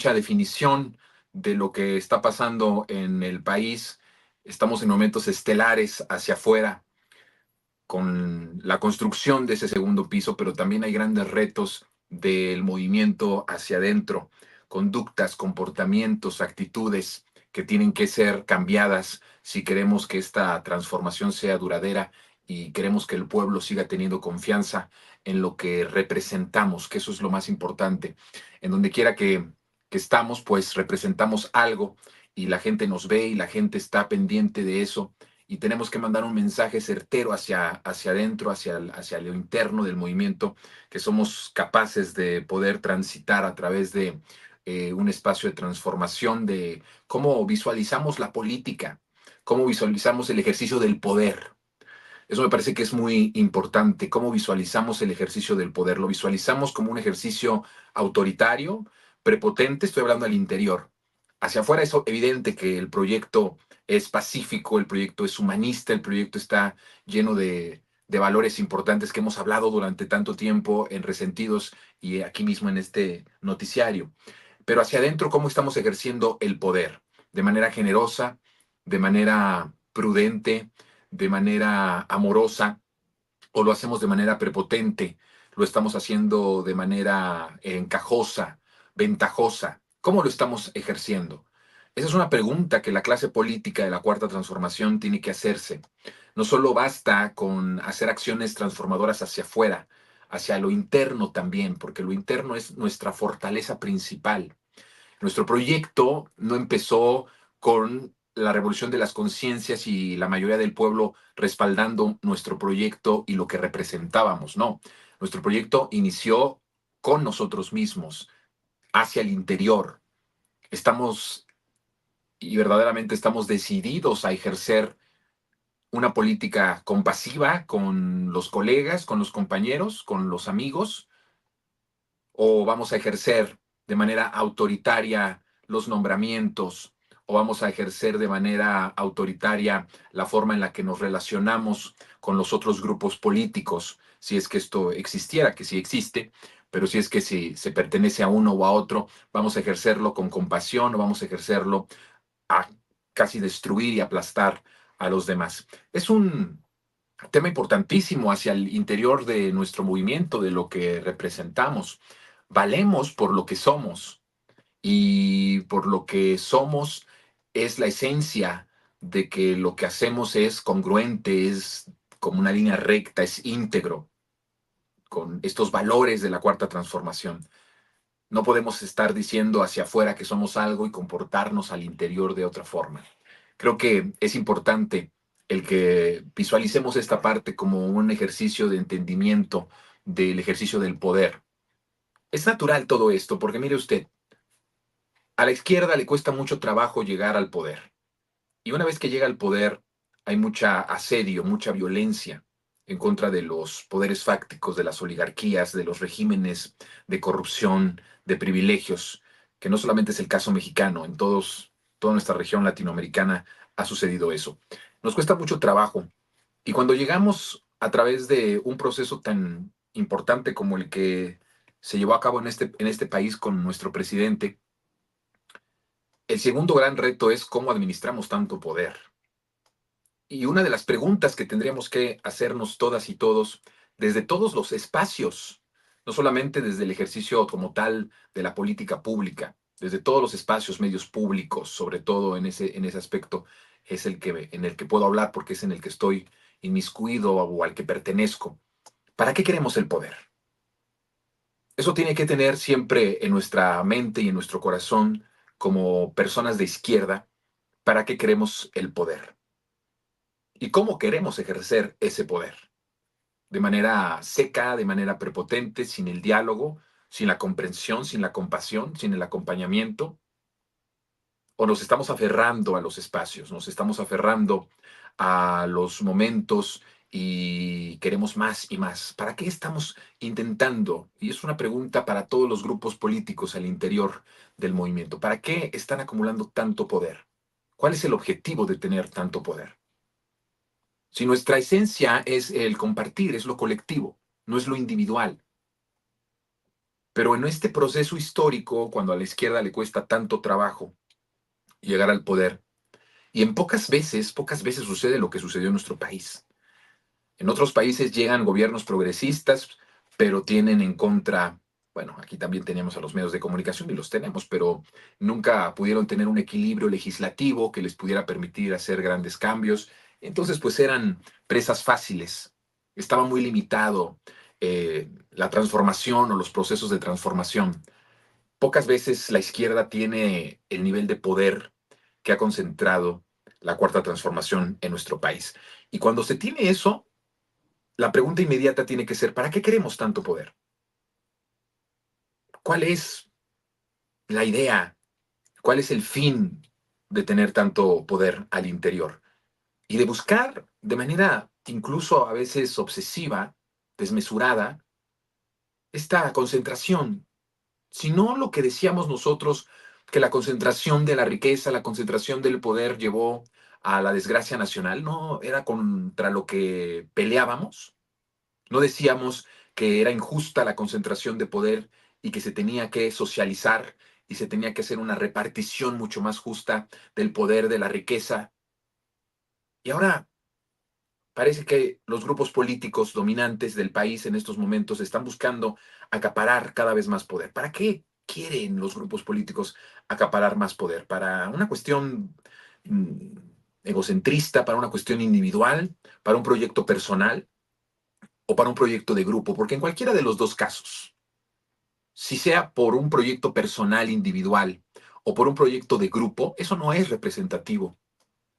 mucha definición de lo que está pasando en el país. Estamos en momentos estelares hacia afuera con la construcción de ese segundo piso, pero también hay grandes retos del movimiento hacia adentro, conductas, comportamientos, actitudes que tienen que ser cambiadas si queremos que esta transformación sea duradera y queremos que el pueblo siga teniendo confianza en lo que representamos, que eso es lo más importante. En donde quiera que estamos, pues representamos algo y la gente nos ve y la gente está pendiente de eso y tenemos que mandar un mensaje certero hacia adentro, hacia lo interno del movimiento, que somos capaces de poder transitar a través de un espacio de transformación, de cómo visualizamos la política, cómo visualizamos el ejercicio del poder. Eso me parece que es muy importante, cómo visualizamos el ejercicio del poder. Lo visualizamos como un ejercicio autoritario, prepotente, estoy hablando al interior. Hacia afuera es evidente que el proyecto es pacífico, el proyecto es humanista, el proyecto está lleno de valores importantes que hemos hablado durante tanto tiempo en Resentidos y aquí mismo en este noticiario. Pero hacia adentro, ¿cómo estamos ejerciendo el poder? De manera generosa, de manera prudente, de manera amorosa, o lo hacemos de manera prepotente, lo estamos haciendo de manera encajosa, ventajosa. ¿Cómo lo estamos ejerciendo? Esa es una pregunta que la clase política de la Cuarta Transformación tiene que hacerse. No solo basta con hacer acciones transformadoras hacia afuera, hacia lo interno también, porque lo interno es nuestra fortaleza principal. Nuestro proyecto no empezó con la revolución de las conciencias y la mayoría del pueblo respaldando nuestro proyecto y lo que representábamos, no. Nuestro proyecto inició con nosotros mismos, hacia el interior. Estamos y verdaderamente estamos decididos a ejercer una política compasiva con los colegas, con los compañeros, con los amigos, o vamos a ejercer de manera autoritaria los nombramientos, o vamos a ejercer de manera autoritaria la forma en la que nos relacionamos con los otros grupos políticos, si es que esto existiera, que sí existe, pero si es que si se pertenece a uno o a otro, vamos a ejercerlo con compasión o vamos a ejercerlo a casi destruir y aplastar a los demás. Es un tema importantísimo hacia el interior de nuestro movimiento, de lo que representamos. Valemos por lo que somos y por lo que somos es la esencia de que lo que hacemos es congruente, es como una línea recta, es íntegro con estos valores de la cuarta transformación. No podemos estar diciendo hacia afuera que somos algo y comportarnos al interior de otra forma. Creo que es importante el que visualicemos esta parte como un ejercicio de entendimiento del ejercicio del poder. Es natural todo esto, porque mire usted, a la izquierda le cuesta mucho trabajo llegar al poder. Y una vez que llega al poder, hay mucha asedio, mucha violencia en contra de los poderes fácticos, de las oligarquías, de los regímenes de corrupción, de privilegios, que no solamente es el caso mexicano, en toda nuestra región latinoamericana ha sucedido eso. Nos cuesta mucho trabajo. Y cuando llegamos a través de un proceso tan importante como el que se llevó a cabo en este país con nuestro presidente, el segundo gran reto es cómo administramos tanto poder. Y una de las preguntas que tendríamos que hacernos todas y todos, desde todos los espacios, no solamente desde el ejercicio como tal de la política pública, desde todos los espacios medios públicos, sobre todo en ese aspecto, es en el que puedo hablar porque es en el que estoy inmiscuido o al que pertenezco. ¿Para qué queremos el poder? Eso tiene que tener siempre en nuestra mente y en nuestro corazón como personas de izquierda, ¿para qué queremos el poder? ¿Y cómo queremos ejercer ese poder? ¿De manera seca, de manera prepotente, sin el diálogo, sin la comprensión, sin la compasión, sin el acompañamiento? ¿O nos estamos aferrando a los espacios, nos estamos aferrando a los momentos y queremos más y más? ¿Para qué estamos intentando? Y es una pregunta para todos los grupos políticos al interior del movimiento. ¿Para qué están acumulando tanto poder? ¿Cuál es el objetivo de tener tanto poder? Si nuestra esencia es el compartir, es lo colectivo, no es lo individual. Pero en este proceso histórico, cuando a la izquierda le cuesta tanto trabajo llegar al poder, y en pocas veces sucede lo que sucedió en nuestro país. En otros países llegan gobiernos progresistas, pero tienen en contra, bueno, aquí también tenemos a los medios de comunicación y los tenemos, pero nunca pudieron tener un equilibrio legislativo que les pudiera permitir hacer grandes cambios. Entonces, pues eran presas fáciles. Estaba muy limitado la transformación o los procesos de transformación. Pocas veces la izquierda tiene el nivel de poder que ha concentrado la cuarta transformación en nuestro país. Y cuando se tiene eso, la pregunta inmediata tiene que ser, ¿para qué queremos tanto poder? ¿Cuál es la idea? ¿Cuál es el fin de tener tanto poder al interior? Y de buscar de manera incluso a veces obsesiva, desmesurada, esta concentración. Si no lo que decíamos nosotros, que la concentración de la riqueza, la concentración del poder llevó a la desgracia nacional, no era contra lo que peleábamos. No decíamos que era injusta la concentración de poder y que se tenía que socializar y se tenía que hacer una repartición mucho más justa del poder, de la riqueza. Y ahora parece que los grupos políticos dominantes del país en estos momentos están buscando acaparar cada vez más poder. ¿Para qué quieren los grupos políticos acaparar más poder? ¿Para una cuestión mm, egocentrista, para una cuestión individual, para un proyecto personal o para un proyecto de grupo? Porque en cualquiera de los dos casos, si sea por un proyecto personal individual o por un proyecto de grupo, eso no es representativo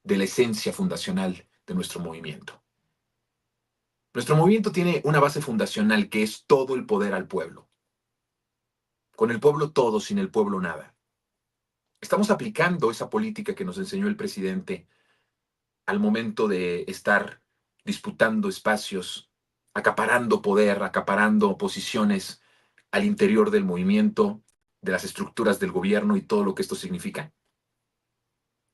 de la esencia fundacional de nuestro movimiento. Nuestro movimiento tiene una base fundacional que es todo el poder al pueblo. Con el pueblo todo, sin el pueblo nada. Estamos aplicando esa política que nos enseñó el presidente al momento de estar disputando espacios, acaparando poder, acaparando posiciones al interior del movimiento, de las estructuras del gobierno y todo lo que esto significa.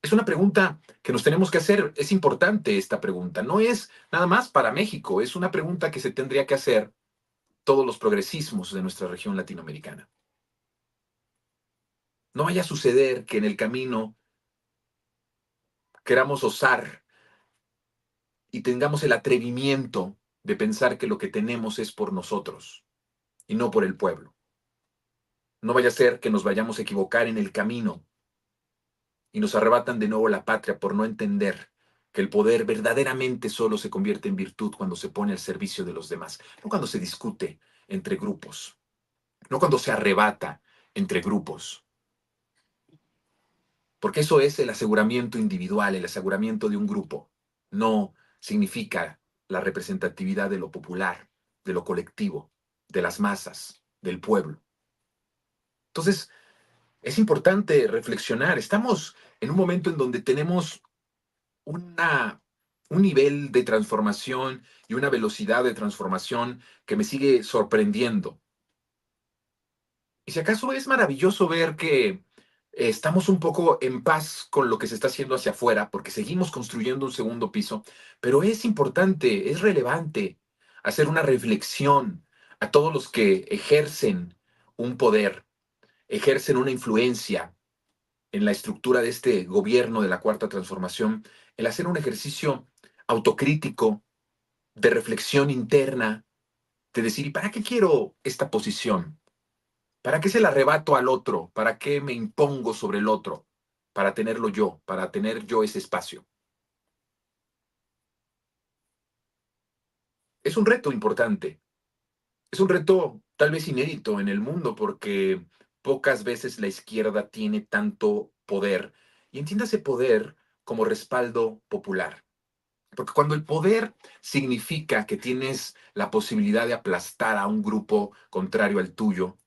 Es una pregunta que nos tenemos que hacer. Es importante esta pregunta. No es nada más para México, es una pregunta que se tendría que hacer todos los progresismos de nuestra región latinoamericana. No vaya a suceder que en el camino queramos osar y tengamos el atrevimiento de pensar que lo que tenemos es por nosotros y no por el pueblo. No vaya a ser que nos vayamos a equivocar en el camino y nos arrebatan de nuevo la patria por no entender que el poder verdaderamente solo se convierte en virtud cuando se pone al servicio de los demás, no cuando se discute entre grupos, no cuando se arrebata entre grupos. Porque eso es el aseguramiento individual, el aseguramiento de un grupo. No significa la representatividad de lo popular, de lo colectivo, de las masas, del pueblo. Entonces, es importante reflexionar. Estamos en un momento en donde tenemos una, un nivel de transformación y una velocidad de transformación que me sigue sorprendiendo. Y si acaso es maravilloso ver que estamos un poco en paz con lo que se está haciendo hacia afuera, porque seguimos construyendo un segundo piso, pero es importante, es relevante hacer una reflexión a todos los que ejercen un poder, ejercen una influencia en la estructura de este gobierno de la Cuarta Transformación, el hacer un ejercicio autocrítico, de reflexión interna, de decir, ¿y para qué quiero esta posición? ¿Para qué se la arrebato al otro? ¿Para qué me impongo sobre el otro? Para tenerlo yo, para tener yo ese espacio. Es un reto importante. Es un reto tal vez inédito en el mundo porque pocas veces la izquierda tiene tanto poder. Y entiéndase poder como respaldo popular. Porque cuando el poder significa que tienes la posibilidad de aplastar a un grupo contrario al tuyo,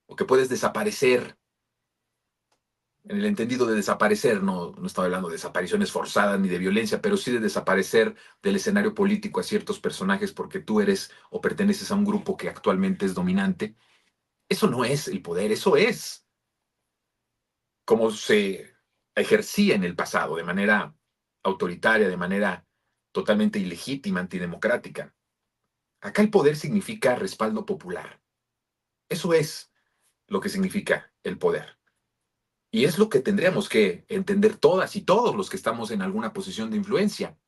o que puedes desaparecer en el entendido de desaparecer, no estaba hablando de desapariciones forzadas ni de violencia, pero sí de desaparecer del escenario político a ciertos personajes porque tú eres o perteneces a un grupo que actualmente es dominante. Eso no es el poder, eso es como se ejercía en el pasado, de manera autoritaria, de manera totalmente ilegítima, antidemocrática. Acá el poder significa respaldo popular. Eso es lo que significa el poder. Y es lo que tendríamos que entender todas y todos los que estamos en alguna posición de influencia.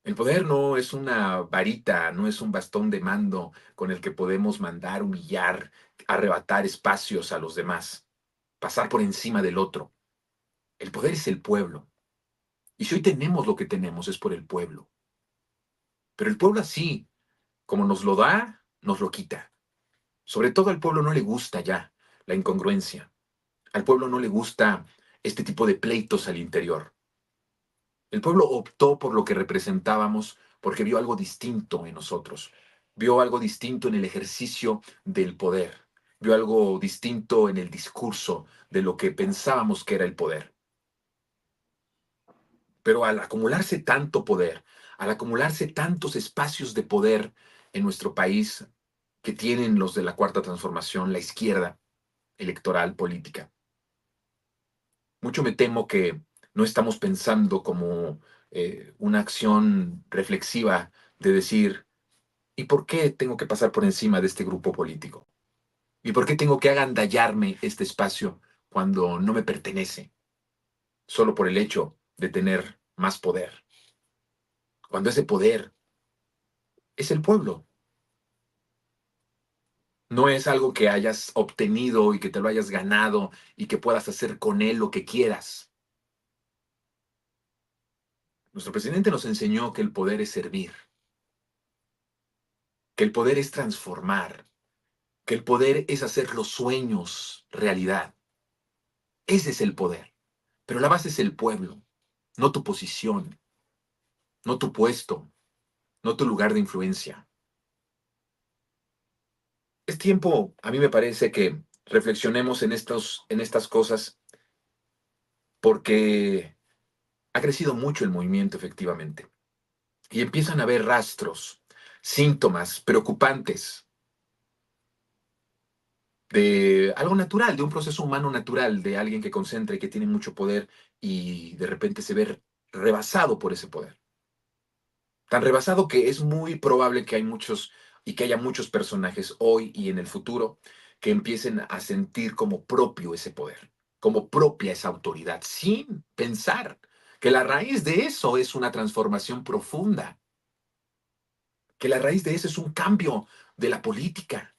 El poder no es una varita, no es un bastón de mando con el que podemos mandar, humillar, arrebatar espacios a los demás, pasar por encima del otro. El poder es el pueblo. Y si hoy tenemos lo que tenemos es por el pueblo. Pero el pueblo así, como nos lo da, nos lo quita. Sobre todo al pueblo no le gusta ya la incongruencia. Al pueblo no le gusta este tipo de pleitos al interior. El pueblo optó por lo que representábamos porque vio algo distinto en nosotros, vio algo distinto en el ejercicio del poder, vio algo distinto en el discurso de lo que pensábamos que era el poder. Pero al acumularse tanto poder, al acumularse tantos espacios de poder en nuestro país que tienen los de la Cuarta Transformación, la izquierda electoral política, mucho me temo que no estamos pensando como una acción reflexiva de decir, ¿y por qué tengo que pasar por encima de este grupo político? ¿Y por qué tengo que agandallarme este espacio cuando no me pertenece, solo por el hecho de tener más poder? Cuando ese poder es el pueblo, no es algo que hayas obtenido y que te lo hayas ganado y que puedas hacer con él lo que quieras. Nuestro presidente nos enseñó que el poder es servir, que el poder es transformar, que el poder es hacer los sueños realidad. Ese es el poder. Pero la base es el pueblo, no tu posición, no tu puesto, no tu lugar de influencia. Es tiempo, a mí me parece, que reflexionemos en estas cosas porque ha crecido mucho el movimiento, efectivamente. Y empiezan a haber rastros, síntomas preocupantes de algo natural, de un proceso humano natural, de alguien que concentra y que tiene mucho poder y de repente se ve rebasado por ese poder. Tan rebasado que es muy probable que hay muchos y que haya muchos personajes hoy y en el futuro que empiecen a sentir como propio ese poder, como propia esa autoridad, sin pensar que la raíz de eso es una transformación profunda, que la raíz de eso es un cambio de la política,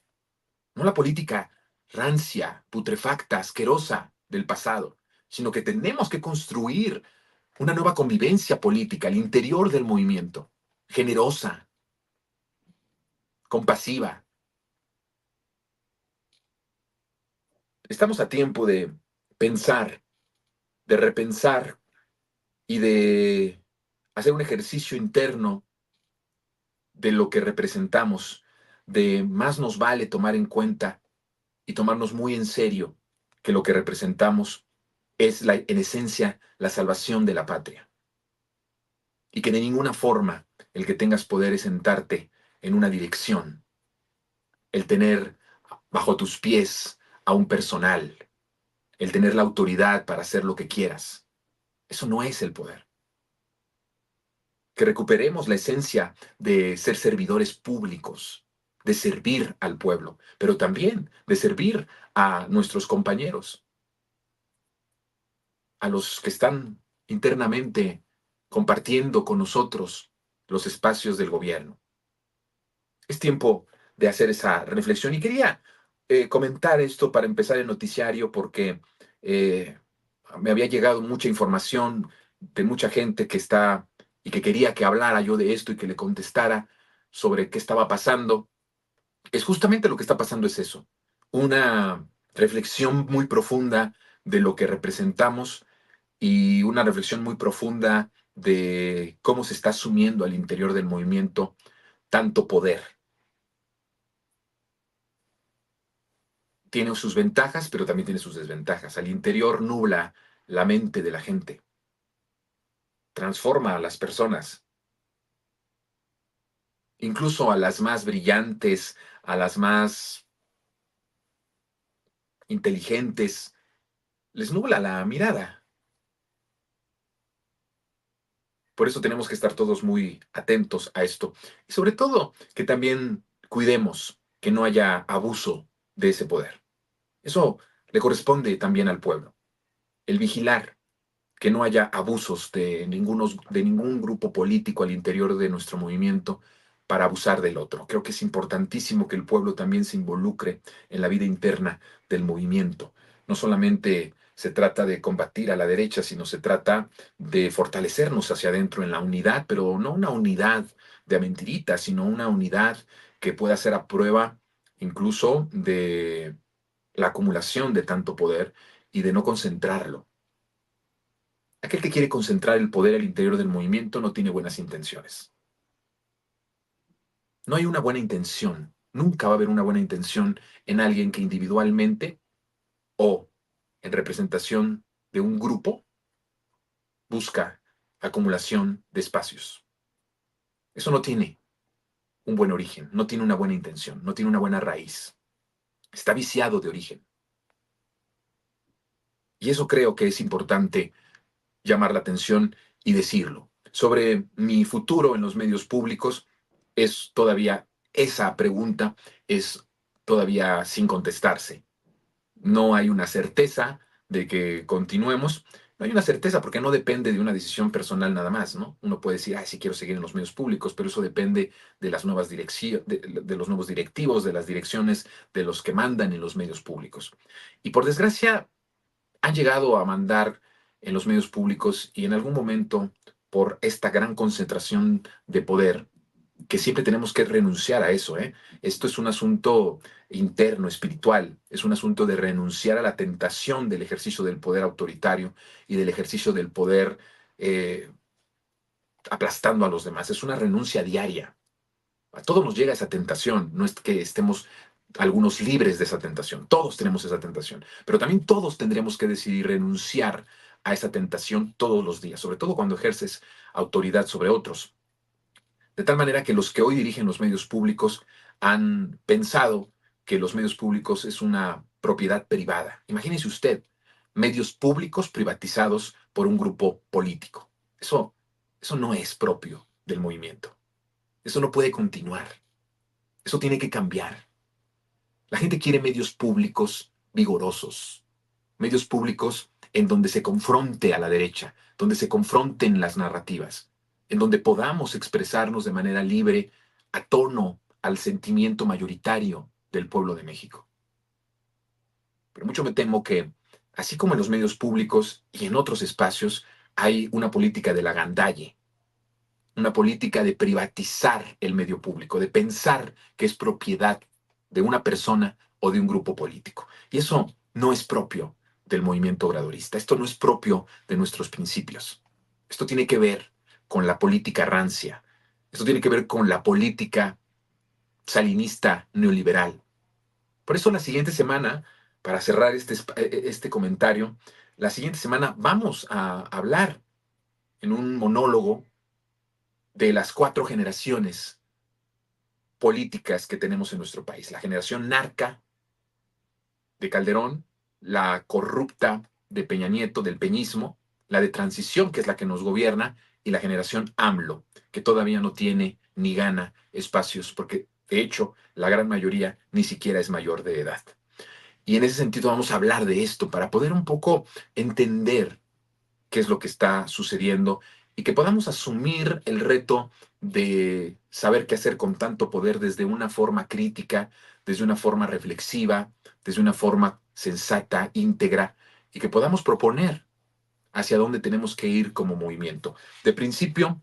no la política rancia, putrefacta, asquerosa del pasado, sino que tenemos que construir una nueva convivencia política al interior del movimiento, generosa, compasiva. Estamos a tiempo de pensar, de repensar y de hacer un ejercicio interno de lo que representamos, de más nos vale tomar en cuenta y tomarnos muy en serio que lo que representamos es en esencia la salvación de la patria y que de ninguna forma el que tengas poder es sentarte en una dirección, el tener bajo tus pies a un personal, el tener la autoridad para hacer lo que quieras. Eso no es el poder. Que recuperemos la esencia de ser servidores públicos, de servir al pueblo, pero también de servir a nuestros compañeros, a los que están internamente compartiendo con nosotros los espacios del gobierno. Es tiempo de hacer esa reflexión y quería comentar esto para empezar el noticiario porque eh, me había llegado mucha información de mucha gente que está y que quería que hablara yo de esto y que le contestara sobre qué estaba pasando. Es justamente lo que está pasando es eso, una reflexión muy profunda de lo que representamos y una reflexión muy profunda de cómo se está asumiendo al interior del movimiento tanto poder. Tiene sus ventajas, pero también tiene sus desventajas. Al interior nubla la mente de la gente, transforma a las personas, incluso a las más brillantes, a las más inteligentes, les nubla la mirada. Por eso tenemos que estar todos muy atentos a esto. Y sobre todo, que también cuidemos. que no haya abuso de ese poder. Eso le corresponde también al pueblo. El vigilar que no haya abusos de ningún grupo político al interior de nuestro movimiento para abusar del otro. Creo que es importantísimo que el pueblo también se involucre en la vida interna del movimiento. No solamente se trata de combatir a la derecha, sino se trata de fortalecernos hacia adentro en la unidad, pero no una unidad de a mentiritas, sino una unidad que pueda ser a prueba incluso de la acumulación de tanto poder y de no concentrarlo. Aquel que quiere concentrar el poder al interior del movimiento no tiene buenas intenciones. No hay una buena intención. Nunca va a haber una buena intención en alguien que individualmente o en representación de un grupo busca acumulación de espacios. Eso no tiene un buen origen, no tiene una buena intención, no tiene una buena raíz. Está viciado de origen. Y eso creo que es importante llamar la atención y decirlo. Sobre mi futuro en los medios públicos, es todavía, esa pregunta es todavía sin contestarse. No hay una certeza de que continuemos. No hay una certeza porque no depende de una decisión personal nada más, ¿no? Uno puede decir, sí quiero seguir en los medios públicos, pero eso depende de las nuevas direcciones, de los nuevos directivos, de las direcciones de los que mandan en los medios públicos. Y por desgracia, han llegado a mandar en los medios públicos y en algún momento, por esta gran concentración de poder, que siempre tenemos que renunciar a eso, ¿eh? Esto es un asunto interno, espiritual, es un asunto de renunciar a la tentación del ejercicio del poder autoritario y del ejercicio del poder eh, aplastando a los demás. Es una renuncia diaria. A todos nos llega esa tentación, no es que estemos algunos libres de esa tentación, todos tenemos esa tentación, pero también todos tendremos que decidir renunciar a esa tentación todos los días, sobre todo cuando ejerces autoridad sobre otros. De tal manera que los que hoy dirigen los medios públicos han pensado que los medios públicos es una propiedad privada. Imagínese usted, medios públicos privatizados por un grupo político. Eso no es propio del movimiento. Eso no puede continuar. Eso tiene que cambiar. La gente quiere medios públicos vigorosos, medios públicos en donde se confronte a la derecha, donde se confronten las narrativas, en donde podamos expresarnos de manera libre a tono al sentimiento mayoritario del pueblo de México. Pero mucho me temo que, así como en los medios públicos y en otros espacios, hay una política de la gandalle, una política de privatizar el medio público, de pensar que es propiedad de una persona o de un grupo político. Y eso no es propio del movimiento obradorista, esto no es propio de nuestros principios. Esto tiene que ver con la política rancia, esto tiene que ver con la política salinista neoliberal. Por eso la siguiente semana, para cerrar este comentario, la siguiente semana vamos a hablar en un monólogo de las 4 generaciones políticas que tenemos en nuestro país. La generación narca de Calderón, la corrupta de Peña Nieto, del peñismo, la de transición, que es la que nos gobierna, y la generación AMLO, que todavía no tiene ni gana espacios, porque de hecho la gran mayoría ni siquiera es mayor de edad. Y en ese sentido vamos a hablar de esto para poder un poco entender qué es lo que está sucediendo y que podamos asumir el reto de saber qué hacer con tanto poder desde una forma crítica, desde una forma reflexiva, desde una forma sensata, íntegra, y que podamos proponer hacia dónde tenemos que ir como movimiento. De principio,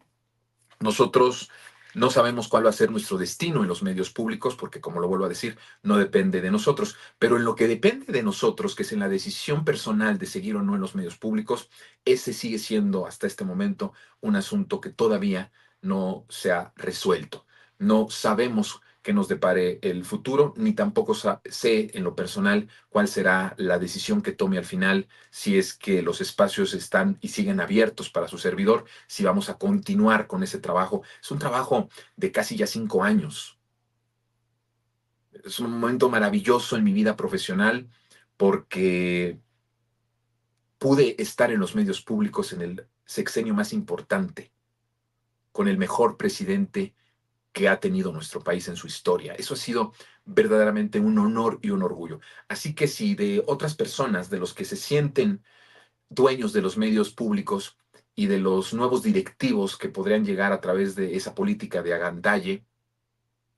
nosotros no sabemos cuál va a ser nuestro destino en los medios públicos, porque como lo vuelvo a decir, no depende de nosotros, pero en lo que depende de nosotros, que es en la decisión personal de seguir o no en los medios públicos, ese sigue siendo hasta este momento un asunto que todavía no se ha resuelto. No sabemos qué nos depare el futuro, ni tampoco sé en lo personal cuál será la decisión que tome al final, si es que los espacios están y siguen abiertos para su servidor, si vamos a continuar con ese trabajo. Es un trabajo de casi ya 5 años. Es un momento maravilloso en mi vida profesional porque pude estar en los medios públicos en el sexenio más importante, con el mejor presidente que ha tenido nuestro país en su historia. Eso ha sido verdaderamente un honor y un orgullo. Así que si de otras personas, de los que se sienten dueños de los medios públicos y de los nuevos directivos que podrían llegar a través de esa política de agandalle,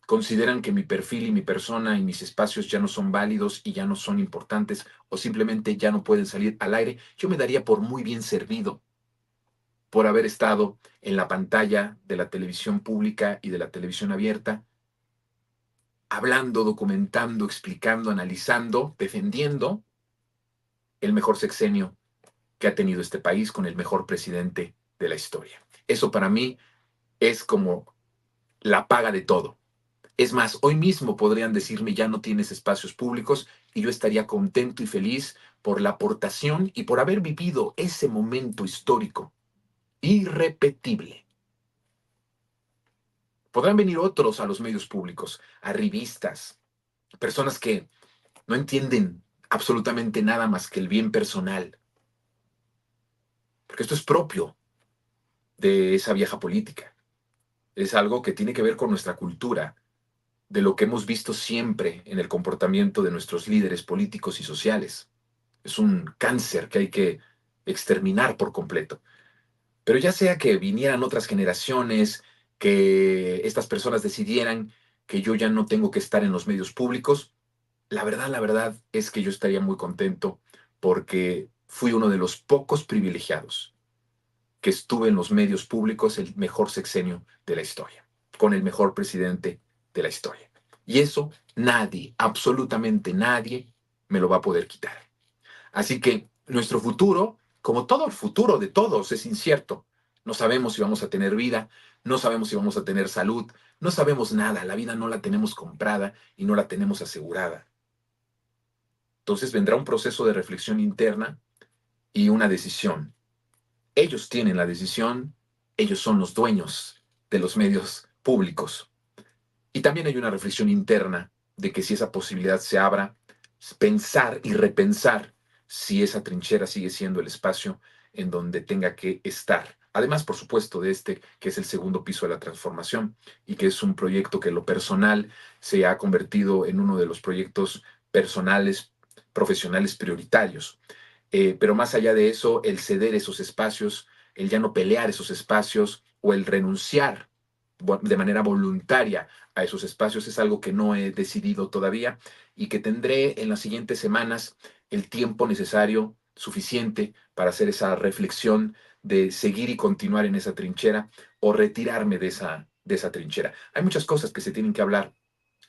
consideran que mi perfil y mi persona y mis espacios ya no son válidos y ya no son importantes o simplemente ya no pueden salir al aire, yo me daría por muy bien servido por haber estado en la pantalla de la televisión pública y de la televisión abierta, hablando, documentando, explicando, analizando, defendiendo el mejor sexenio que ha tenido este país con el mejor presidente de la historia. Eso para mí es como la paga de todo. Es más, hoy mismo podrían decirme ya no tienes espacios públicos y yo estaría contento y feliz por la aportación y por haber vivido ese momento histórico irrepetible. Podrán venir otros a los medios públicos, a revistas, personas que no entienden absolutamente nada más que el bien personal, porque esto es propio de esa vieja política. Es algo que tiene que ver con nuestra cultura, de lo que hemos visto siempre en el comportamiento de nuestros líderes políticos y sociales. Es un cáncer que hay que exterminar por completo. Pero ya sea que vinieran otras generaciones, que estas personas decidieran que yo ya no tengo que estar en los medios públicos, la verdad es que yo estaría muy contento porque fui uno de los pocos privilegiados que estuve en los medios públicos el mejor sexenio de la historia, con el mejor presidente de la historia. Y eso nadie, absolutamente nadie, me lo va a poder quitar. Así que nuestro futuro, como todo el futuro de todos, es incierto. No sabemos si vamos a tener vida, no sabemos si vamos a tener salud, no sabemos nada. La vida no la tenemos comprada y no la tenemos asegurada. Entonces vendrá un proceso de reflexión interna y una decisión. Ellos tienen la decisión, ellos son los dueños de los medios públicos. Y también hay una reflexión interna de que si esa posibilidad se abra, pensar y repensar si esa trinchera sigue siendo el espacio en donde tenga que estar. Además, por supuesto, de este, que es el segundo piso de la transformación y que es un proyecto que en lo personal se ha convertido en uno de los proyectos personales, profesionales prioritarios. Pero más allá de eso, el ceder esos espacios, el ya no pelear esos espacios o el renunciar de manera voluntaria a esos espacios es algo que no he decidido todavía y que tendré en las siguientes semanas el tiempo necesario, suficiente para hacer esa reflexión de seguir y continuar en esa trinchera o retirarme de esa trinchera. Hay muchas cosas que se tienen que hablar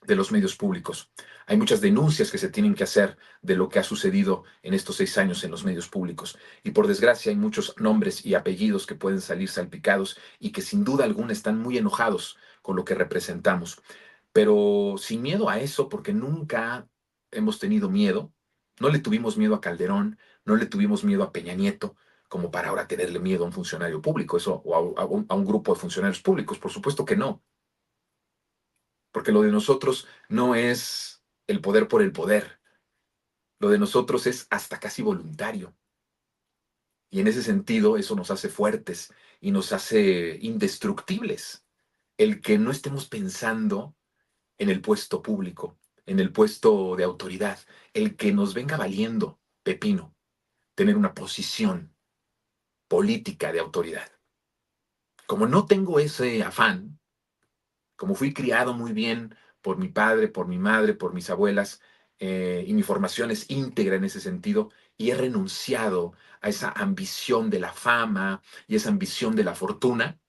de los medios públicos. Hay muchas denuncias que se tienen que hacer de lo que ha sucedido en estos 6 años en los medios públicos. Y por desgracia hay muchos nombres y apellidos que pueden salir salpicados y que sin duda alguna están muy enojados con lo que representamos. Pero sin miedo a eso, porque nunca hemos tenido miedo. No le tuvimos miedo a Calderón, no le tuvimos miedo a Peña Nieto, como para ahora tenerle miedo a un funcionario público, eso, o a un grupo de funcionarios públicos. Por supuesto que no, porque lo de nosotros no es el poder por el poder, lo de nosotros es hasta casi voluntario. Y en ese sentido, eso nos hace fuertes y nos hace indestructibles. El que no estemos pensando en el puesto público, en el puesto de autoridad, el que nos venga valiendo pepino, tener una posición política de autoridad. Como no tengo ese afán, como fui criado muy bien por mi padre, por mi madre, por mis abuelas, y mi formación es íntegra en ese sentido, y he renunciado a esa ambición de la fama y esa ambición de la fortuna,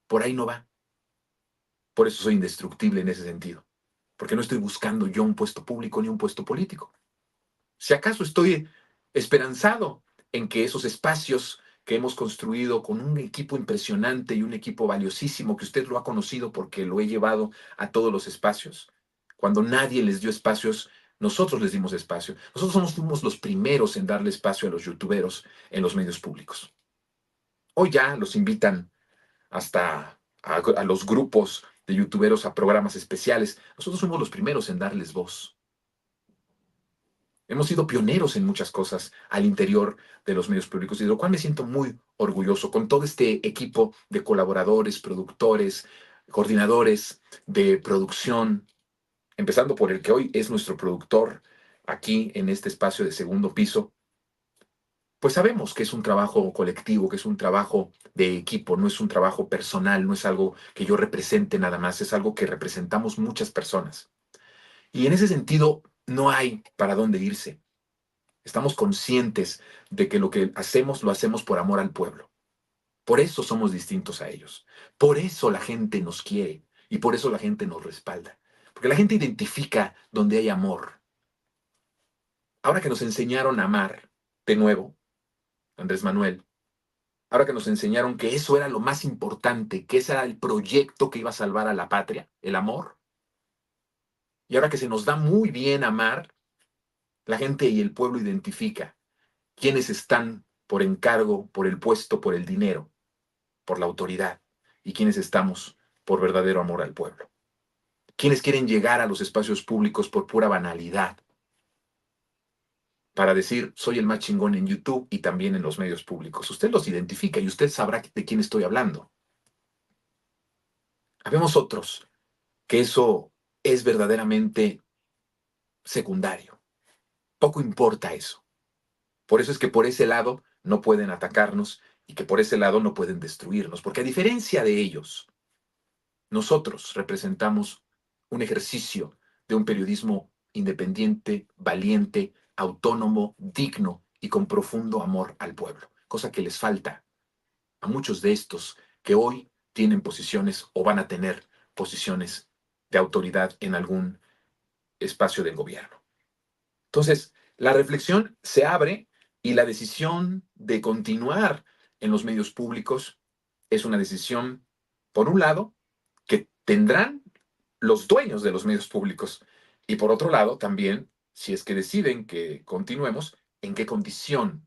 por ahí no va. Por eso soy indestructible en ese sentido, porque no estoy buscando yo un puesto público ni un puesto político. Si acaso estoy esperanzado en que esos espacios que hemos construido con un equipo impresionante y un equipo valiosísimo, que usted lo ha conocido porque lo he llevado a todos los espacios, cuando nadie les dio espacios, nosotros les dimos espacio. Nosotros fuimos los primeros en darle espacio a los youtuberos en los medios públicos. Hoy ya los invitan hasta a los grupos de youtuberos a programas especiales. Nosotros fuimos los primeros en darles voz. Hemos sido pioneros en muchas cosas al interior de los medios públicos y de lo cual me siento muy orgulloso con todo este equipo de colaboradores, productores, coordinadores de producción, empezando por el que hoy es nuestro productor aquí en este espacio de segundo piso, pues sabemos que es un trabajo colectivo, que es un trabajo de equipo, no es un trabajo personal, no es algo que yo represente nada más, es algo que representamos muchas personas. Y en ese sentido, no hay para dónde irse. Estamos conscientes de que lo que hacemos lo hacemos por amor al pueblo. Por eso somos distintos a ellos. Por eso la gente nos quiere y por eso la gente nos respalda. Porque la gente identifica donde hay amor. Ahora que nos enseñaron a amar de nuevo, Andrés Manuel, ahora que nos enseñaron que eso era lo más importante, que ese era el proyecto que iba a salvar a la patria, el amor, y ahora que se nos da muy bien amar, la gente y el pueblo identifica quiénes están por encargo, por el puesto, por el dinero, por la autoridad, y quiénes estamos por verdadero amor al pueblo. Quienes quieren llegar a los espacios públicos por pura banalidad, para decir, soy el más chingón en YouTube y también en los medios públicos. Usted los identifica y usted sabrá de quién estoy hablando. Habemos otros que eso es verdaderamente secundario. Poco importa eso. Por eso es que por ese lado no pueden atacarnos y que por ese lado no pueden destruirnos. Porque a diferencia de ellos, nosotros representamos un ejercicio de un periodismo independiente, valiente, autónomo, digno y con profundo amor al pueblo, cosa que les falta a muchos de estos que hoy tienen posiciones o van a tener posiciones de autoridad en algún espacio del gobierno. Entonces, la reflexión se abre y la decisión de continuar en los medios públicos es una decisión, por un lado, que tendrán los dueños de los medios públicos y por otro lado, también, si es que deciden que continuemos, en qué condición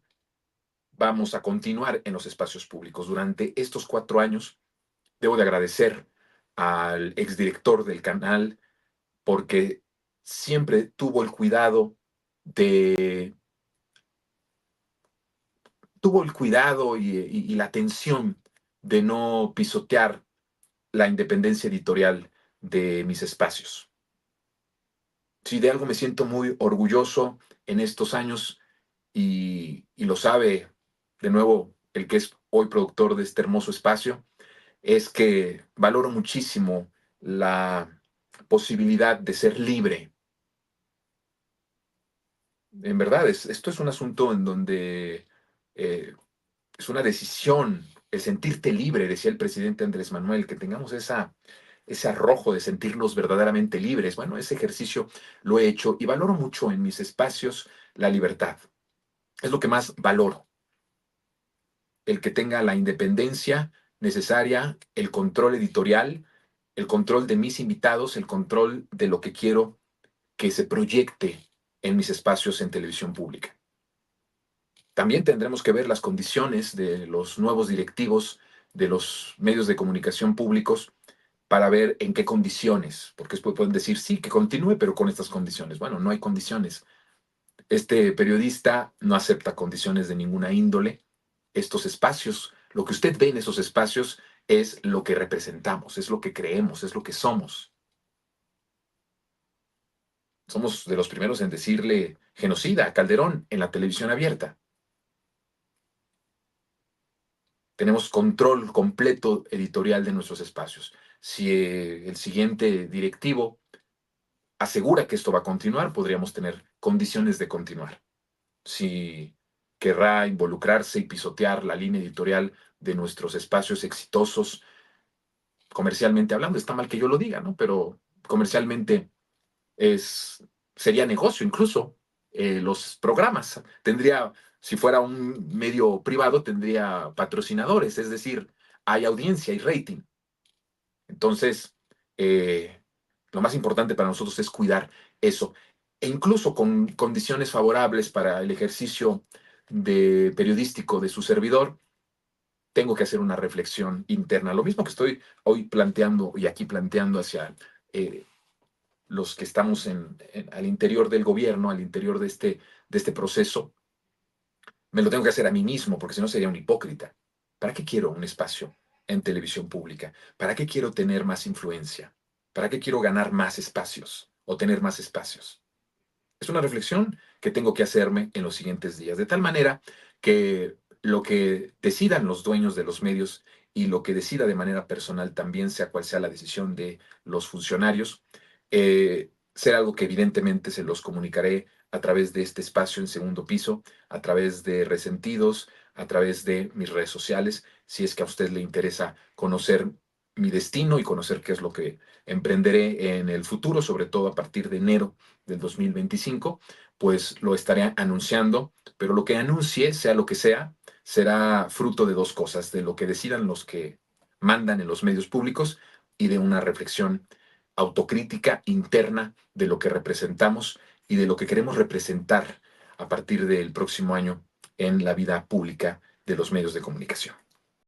vamos a continuar en los espacios públicos. Durante estos 4 años, debo de agradecer al exdirector del canal porque siempre tuvo el cuidado de, tuvo el cuidado y la atención de no pisotear la independencia editorial de mis espacios. Si de algo me siento muy orgulloso en estos años y lo sabe de nuevo el que es hoy productor de este hermoso espacio, es que valoro muchísimo la posibilidad de ser libre. En verdad, esto es un asunto en donde eh, es una decisión, el sentirte libre, decía el presidente Andrés Manuel, que tengamos ese arrojo de sentirnos verdaderamente libres. Bueno, ese ejercicio lo he hecho y valoro mucho en mis espacios la libertad. Es lo que más valoro, el que tenga la independencia necesaria, el control editorial, el control de mis invitados, el control de lo que quiero que se proyecte en mis espacios en televisión pública. También tendremos que ver las condiciones de los nuevos directivos de los medios de comunicación públicos para ver en qué condiciones, porque después pueden decir, sí, que continúe, pero con estas condiciones. Bueno, no hay condiciones. Este periodista no acepta condiciones de ninguna índole. Estos espacios, lo que usted ve en esos espacios es lo que representamos, es lo que creemos, es lo que somos. Somos de los primeros en decirle genocida a Calderón en la televisión abierta. Tenemos control completo editorial de nuestros espacios. Si el siguiente directivo asegura que esto va a continuar, podríamos tener condiciones de continuar. Si querrá involucrarse y pisotear la línea editorial de nuestros espacios exitosos, comercialmente hablando, está mal que yo lo diga, ¿no? Pero comercialmente sería negocio incluso los programas. Tendría, si fuera un medio privado, tendría patrocinadores, es decir, hay audiencia, hay rating. Entonces, lo más importante para nosotros es cuidar eso. E incluso con condiciones favorables para el ejercicio de periodístico de su servidor, tengo que hacer una reflexión interna. Lo mismo que estoy hoy planteando y aquí planteando hacia los que estamos al interior del gobierno, al interior de este proceso, me lo tengo que hacer a mí mismo, porque si no sería un hipócrita. ¿Para qué quiero un espacio en televisión pública? ¿Para qué quiero tener más influencia? ¿Para qué quiero ganar más espacios? o tener más espacios? Es una reflexión que tengo que hacerme en los siguientes días, de tal manera que lo que decidan los dueños de los medios y lo que decida de manera personal también, sea cual sea la decisión de los funcionarios, será algo que evidentemente se los comunicaré a través de este espacio en segundo piso, a través de Resentidos, a través de mis redes sociales, si es que a usted le interesa conocer mi destino y conocer qué es lo que emprenderé en el futuro, sobre todo a partir de enero del 2025, pues lo estaré anunciando, pero lo que anuncie, sea lo que sea, será fruto de dos cosas, de lo que decidan los que mandan en los medios públicos y de una reflexión autocrítica interna de lo que representamos y de lo que queremos representar a partir del próximo año en la vida pública de los medios de comunicación.